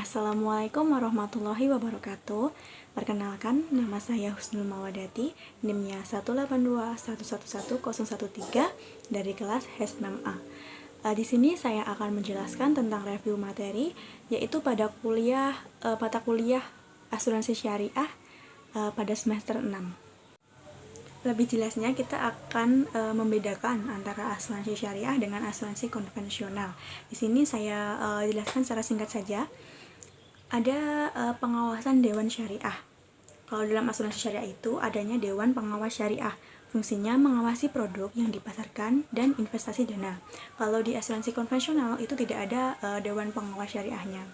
Assalamualaikum warahmatullahi wabarakatuh. Perkenalkan, nama saya Husnul Mawadati, NIM-nya 182111013 dari kelas HES6A. Di sini saya akan menjelaskan tentang review materi, yaitu pada mata kuliah Asuransi Syariah pada semester 6. Lebih jelasnya kita akan membedakan antara asuransi syariah dengan asuransi konvensional. Di sini saya jelaskan secara singkat saja. Ada pengawasan Dewan Syariah. Kalau dalam asuransi syariah itu adanya Dewan Pengawas Syariah. Fungsinya mengawasi produk yang dipasarkan dan investasi dana. Kalau di asuransi konvensional itu tidak ada Dewan Pengawas Syariahnya.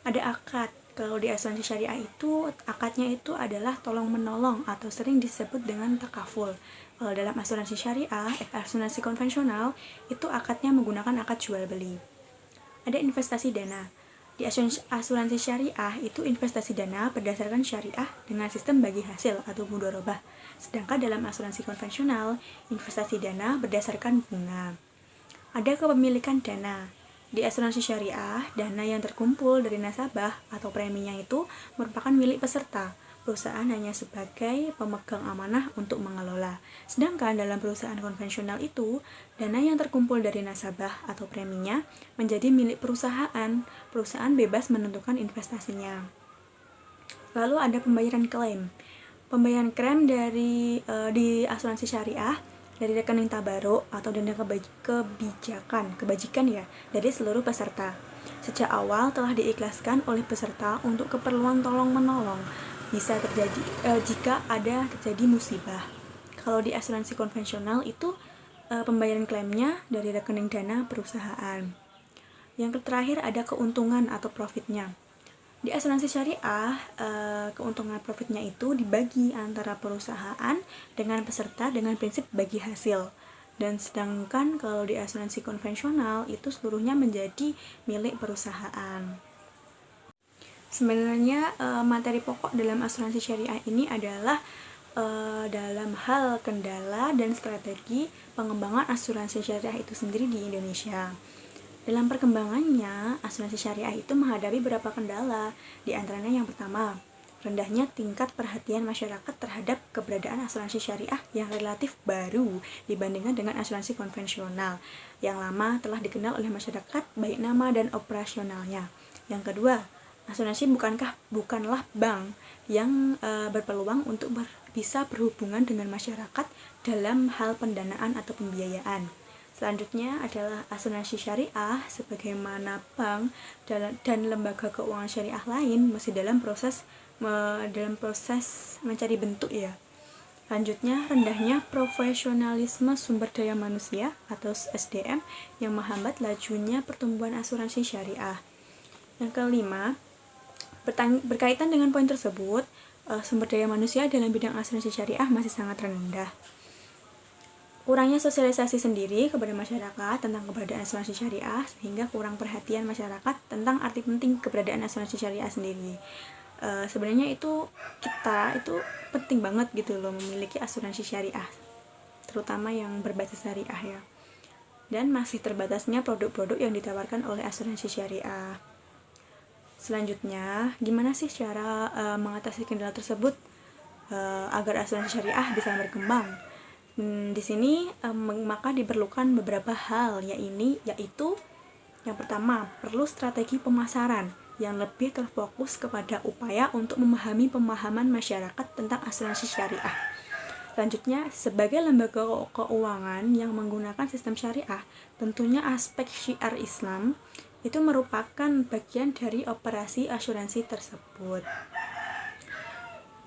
Ada akad. Kalau di asuransi syariah itu akadnya itu adalah tolong menolong atau sering disebut dengan takaful. Kalau dalam asuransi syariah, asuransi konvensional itu akadnya menggunakan akad jual beli. Ada investasi dana. Di asuransi syariah itu investasi dana berdasarkan syariah dengan sistem bagi hasil atau mudharabah. Sedangkan dalam asuransi konvensional, investasi dana berdasarkan bunga. Ada kepemilikan dana. Di asuransi syariah, dana yang terkumpul dari nasabah atau preminya itu merupakan milik peserta. Perusahaan hanya sebagai pemegang amanah untuk mengelola. Sedangkan dalam perusahaan konvensional itu, dana yang terkumpul dari nasabah atau preminya menjadi milik perusahaan. Perusahaan bebas menentukan investasinya. Lalu ada pembayaran klaim. Pembayaran klaim di asuransi syariah dari rekening tabaruk atau dana kebajikan ya, dari seluruh peserta. Sejak awal telah diikhlaskan oleh peserta untuk keperluan tolong-menolong. Bisa terjadi jika ada terjadi musibah. Kalau di asuransi konvensional itu pembayaran klaimnya dari rekening dana perusahaan. Yang terakhir ada keuntungan atau profitnya. Di asuransi syariah, keuntungan profitnya itu dibagi antara perusahaan dengan peserta dengan prinsip bagi hasil. Dan sedangkan kalau di asuransi konvensional itu seluruhnya menjadi milik perusahaan. Sebenarnya materi pokok dalam asuransi syariah ini adalah dalam hal kendala dan strategi pengembangan asuransi syariah itu sendiri di Indonesia. Dalam perkembangannya, asuransi syariah itu menghadapi beberapa kendala. Di antaranya yang pertama, rendahnya tingkat perhatian masyarakat terhadap keberadaan asuransi syariah yang relatif baru dibandingkan dengan asuransi konvensional yang lama telah dikenal oleh masyarakat baik nama dan operasionalnya. Yang kedua, asuransi bukanlah bank yang berpeluang untuk bisa berhubungan dengan masyarakat dalam hal pendanaan atau pembiayaan. Selanjutnya adalah asuransi syariah sebagaimana bank dan lembaga keuangan syariah lain masih dalam proses mencari bentuk ya. Selanjutnya, rendahnya profesionalisme sumber daya manusia atau SDM yang menghambat lajunya pertumbuhan asuransi syariah. Yang kelima, berkaitan dengan poin tersebut, sumber daya manusia dalam bidang asuransi syariah masih sangat rendah. Kurangnya sosialisasi sendiri kepada masyarakat tentang keberadaan asuransi syariah sehingga kurang perhatian masyarakat tentang arti penting keberadaan asuransi syariah sendiri. Sebenarnya kita itu penting banget gitu loh memiliki asuransi syariah, terutama yang berbasis syariah ya. Dan masih terbatasnya produk-produk yang ditawarkan oleh asuransi syariah. Selanjutnya, gimana sih cara mengatasi kendala tersebut agar asuransi syariah bisa berkembang? Di sini maka diperlukan beberapa hal, yaitu yang pertama, perlu strategi pemasaran yang lebih terfokus kepada upaya untuk memahami pemahaman masyarakat tentang asuransi syariah. Selanjutnya, sebagai lembaga keuangan yang menggunakan sistem syariah, tentunya aspek syiar Islam itu merupakan bagian dari operasi asuransi tersebut.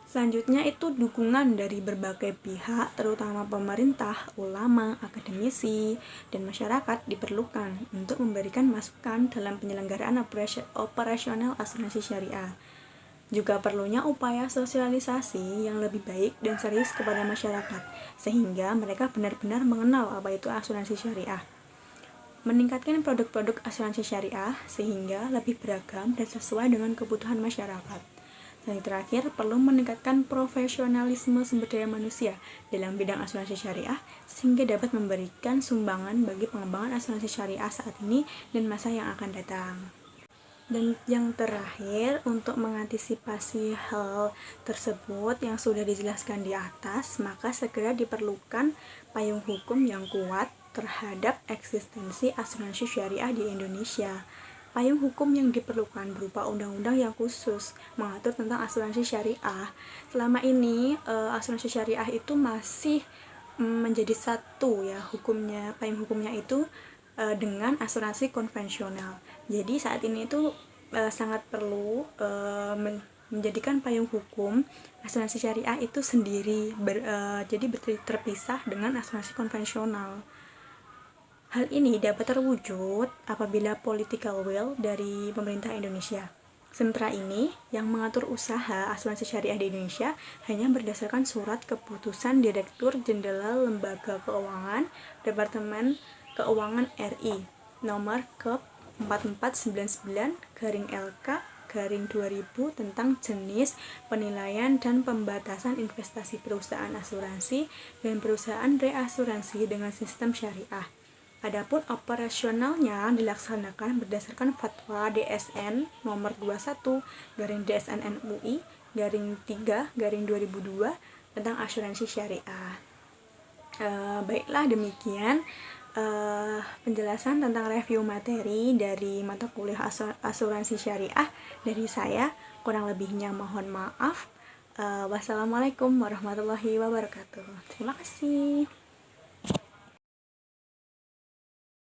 Selanjutnya itu dukungan dari berbagai pihak, terutama pemerintah, ulama, akademisi, dan masyarakat diperlukan untuk memberikan masukan dalam penyelenggaraan operasional asuransi syariah. Juga perlunya upaya sosialisasi yang lebih baik dan serius kepada masyarakat, sehingga mereka benar-benar mengenal apa itu asuransi syariah. Meningkatkan produk-produk asuransi syariah sehingga lebih beragam dan sesuai dengan kebutuhan masyarakat. Dan terakhir, perlu meningkatkan profesionalisme sumber daya manusia dalam bidang asuransi syariah sehingga dapat memberikan sumbangan bagi pengembangan asuransi syariah saat ini dan masa yang akan datang. Dan yang terakhir, untuk mengantisipasi hal tersebut yang sudah dijelaskan di atas, maka segera diperlukan payung hukum yang kuat terhadap eksistensi asuransi syariah di Indonesia. Payung hukum yang diperlukan berupa undang-undang yang khusus mengatur tentang asuransi syariah. Selama ini asuransi syariah itu masih menjadi satu ya hukumnya, payung hukumnya itu dengan asuransi konvensional. Jadi saat ini itu sangat perlu menjadikan payung hukum asuransi syariah itu sendiri, jadi terpisah dengan asuransi konvensional. Hal ini dapat terwujud apabila political will dari pemerintah Indonesia. Sementara ini, yang mengatur usaha asuransi syariah di Indonesia hanya berdasarkan surat keputusan Direktur Jenderal Lembaga Keuangan Departemen Keuangan RI nomor ke 4499/LK/2000 tentang jenis penilaian dan pembatasan investasi perusahaan asuransi dan perusahaan reasuransi dengan sistem syariah. Adapun operasionalnya dilaksanakan berdasarkan fatwa DSN nomor 21/DSN MUI /3/2002 tentang asuransi syariah. Baiklah, demikian penjelasan tentang review materi dari mata kuliah asuransi syariah dari saya. Kurang lebihnya mohon maaf. Wassalamualaikum warahmatullahi wabarakatuh. Terima kasih.